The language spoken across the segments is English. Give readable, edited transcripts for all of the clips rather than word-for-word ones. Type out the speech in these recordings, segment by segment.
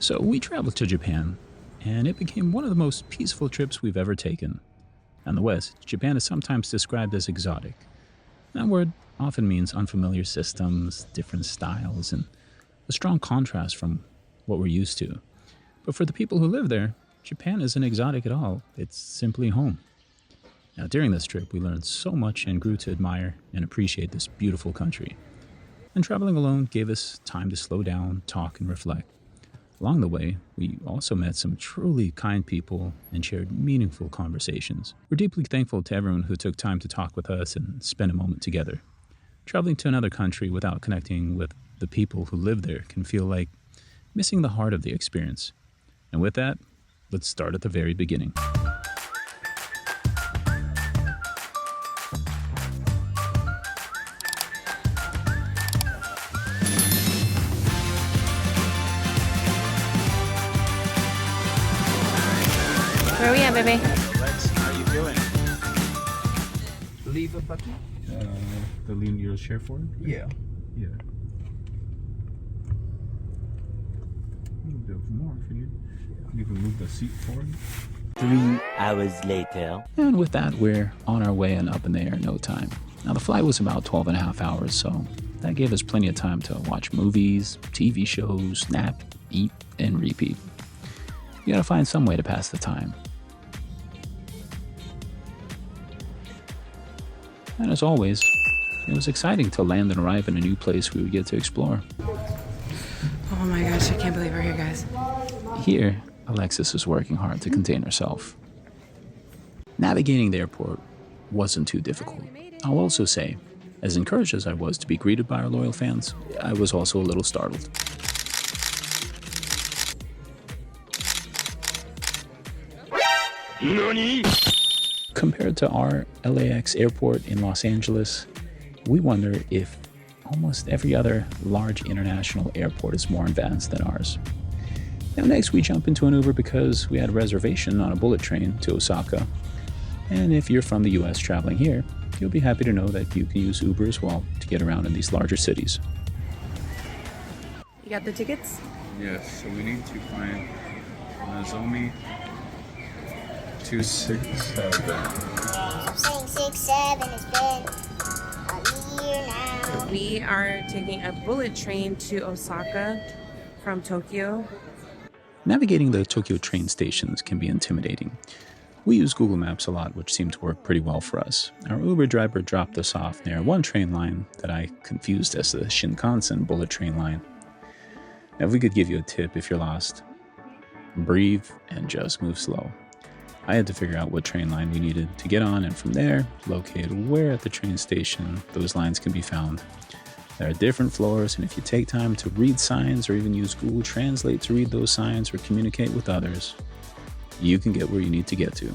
So we traveled to Japan, and it became one of the most peaceful trips we've ever taken. In the West, Japan is sometimes described as exotic. That word often means unfamiliar systems, different styles, and a strong contrast from what we're used to. But for the people who live there, Japan isn't exotic at all. It's simply home. Now, during this trip, we learned so much and grew to admire and appreciate this beautiful country. And traveling alone gave us time to slow down, talk, and reflect. Along the way, we also met some truly kind people and shared meaningful conversations. We're deeply thankful to everyone who took time to talk with us and spend a moment together. Traveling to another country without connecting with the people who live there can feel like missing the heart of the experience. And with that, let's start at the very beginning. Where are we at, baby? Lex, how you doing? Leave a button? The lean your share for it? Yeah. Yeah. A little bit more if you need. You can move the seat forward. 3 hours later. And with that, we're on our way and up in the air in no time. Now, the flight was about 12 and a half hours, so that gave us plenty of time to watch movies, TV shows, nap, eat, and repeat. You gotta find some way to pass the time. And as always, it was exciting to land and arrive in a new place we would get to explore. Oh my gosh, I can't believe we're here, guys. Here, Alexis is working hard to contain herself. Navigating the airport wasn't too difficult. I'll also say, as encouraged as I was to be greeted by our loyal fans, I was also a little startled. NANI?! Compared to our LAX airport in Los Angeles, we wonder if almost every other large international airport is more advanced than ours. Now next we jump into an Uber because we had a reservation on a bullet train to Osaka. And if you're from the US traveling here, you'll be happy to know that you can use Uber as well to get around in these larger cities. You got the tickets? Yes, so we need to find Nozomi 267. Saying 6-7 has been a year now. We are taking a bullet train to Osaka from Tokyo. Navigating the Tokyo train stations can be intimidating. We use Google Maps a lot, which seemed to work pretty well for us. Our Uber driver dropped us off near one train line that I confused as the Shinkansen bullet train line. Now, if we could give you a tip if you're lost, breathe and just move slow. I had to figure out what train line we needed to get on, and from there, locate where at the train station those lines can be found. There are different floors, and if you take time to read signs or even use Google Translate to read those signs or communicate with others, you can get where you need to get to.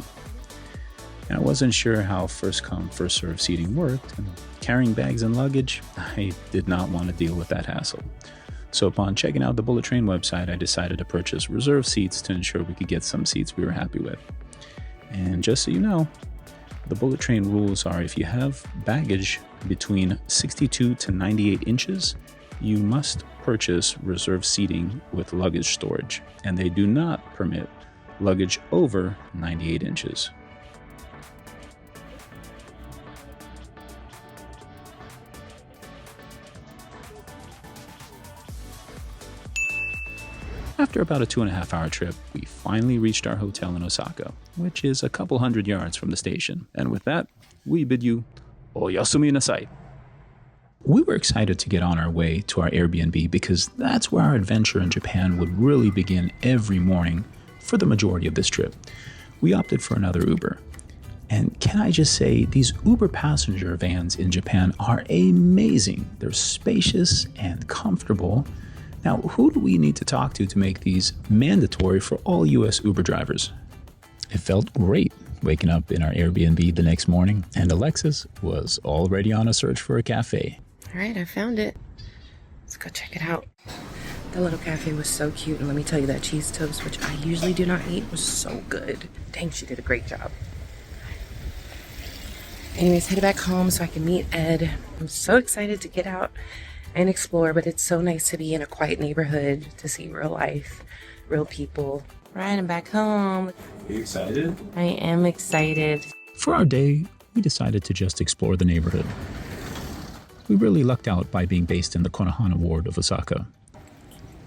And I wasn't sure how first come, first served seating worked, and carrying bags and luggage, I did not want to deal with that hassle. So upon checking out the bullet train website, I decided to purchase reserved seats to ensure we could get some seats we were happy with. And just so you know, the bullet train rules are if you have baggage between 62 to 98 inches, you must purchase reserved seating with luggage storage, and they do not permit luggage over 98 inches. After about a 2.5-hour trip, we finally reached our hotel in Osaka, which is a couple hundred yards from the station. And with that, we bid you oyasumi nasai. We were excited to get on our way to our Airbnb because that's where our adventure in Japan would really begin every morning for the majority of this trip. We opted for another Uber. And can I just say, these Uber passenger vans in Japan are amazing. They're spacious and comfortable. Now, who do we need to talk to make these mandatory for all US Uber drivers? It felt great waking up in our Airbnb the next morning, and Alexis was already on a search for a cafe. All right, I found it. Let's go check it out. The little cafe was so cute, and let me tell you, that cheese toast, which I usually do not eat, was so good. Dang, she did a great job. Anyways, headed back home so I can meet Ed. I'm so excited to get out and explore, but it's so nice to be in a quiet neighborhood to see real life, real people. Riding back home. Are you excited? I am excited. For our day, we decided to just explore the neighborhood. We really lucked out by being based in the Konohana ward of Osaka.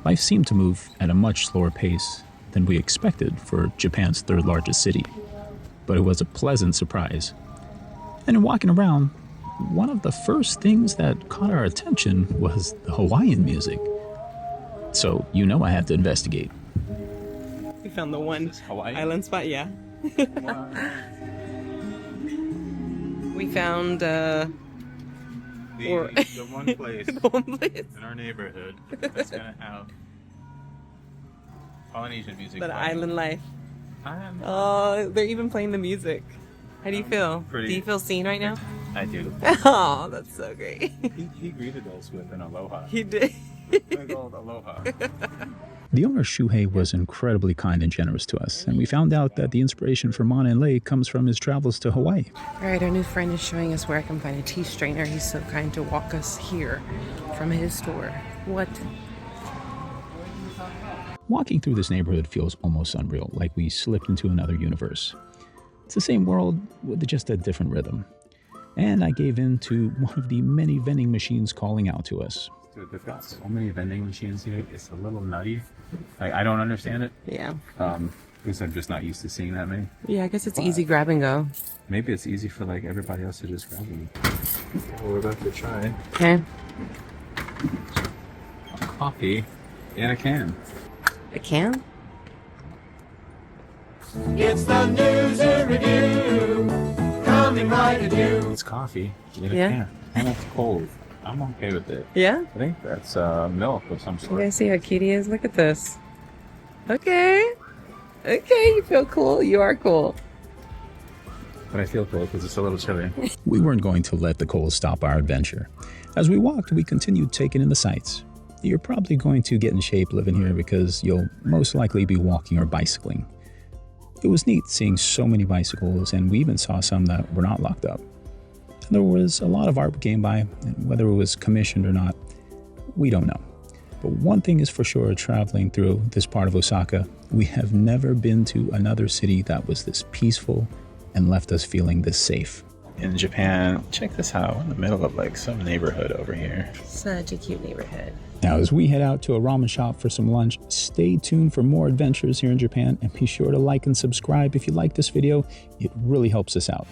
Life seemed to move at a much slower pace than we expected for Japan's third largest city, but it was a pleasant surprise. And in walking around, one of the first things that caught our attention was the Hawaiian music. So, I had to investigate. We found the one island spot, yeah. We found the one place in our neighborhood that's gonna have Polynesian music. That island life. Oh, they're even playing the music. How do you feel? Do you feel seen right now? I do. Oh, that's so great. He greeted us with an aloha. He did. Big old aloha. The owner Shuhei was incredibly kind and generous to us, and we found out that the inspiration for Mana and Lei comes from his travels to Hawaii. All right, our new friend is showing us where I can find a tea strainer. He's so kind to walk us here from his store. What? Walking through this neighborhood feels almost unreal, like we slipped into another universe. It's the same world with just a different rhythm. And I gave in to one of the many vending machines calling out to us. Dude, they've got so many vending machines here, it's a little nutty. I don't understand it. Yeah. Because I'm just not used to seeing that many. Yeah, I guess it's easy grab and go. Maybe it's easy for everybody else to just grab them. We're about to try Okay. a coffee in a can. A can? It's the news and review, coming right at you. It's coffee in a Yeah. can. And it's cold. I'm okay with it. Yeah? I think that's milk of some You sort. guys see how cute he is? Look at this. Okay. Okay, you feel cool. You are cool. But I feel cold because it's a little chilly. We weren't going to let the cold stop our adventure. As we walked, we continued taking in the sights. You're probably going to get in shape living here because you'll most likely be walking or bicycling. It was neat seeing so many bicycles, and we even saw some that were not locked up. And there was a lot of art came by, and whether it was commissioned or not, we don't know. But one thing is for sure, traveling through this part of Osaka, we have never been to another city that was this peaceful and left us feeling this safe. In Japan, check this out, in the middle of some neighborhood over here. Such a cute neighborhood. Now, as we head out to a ramen shop for some lunch, stay tuned for more adventures here in Japan, and be sure to like and subscribe if you like this video. It really helps us out.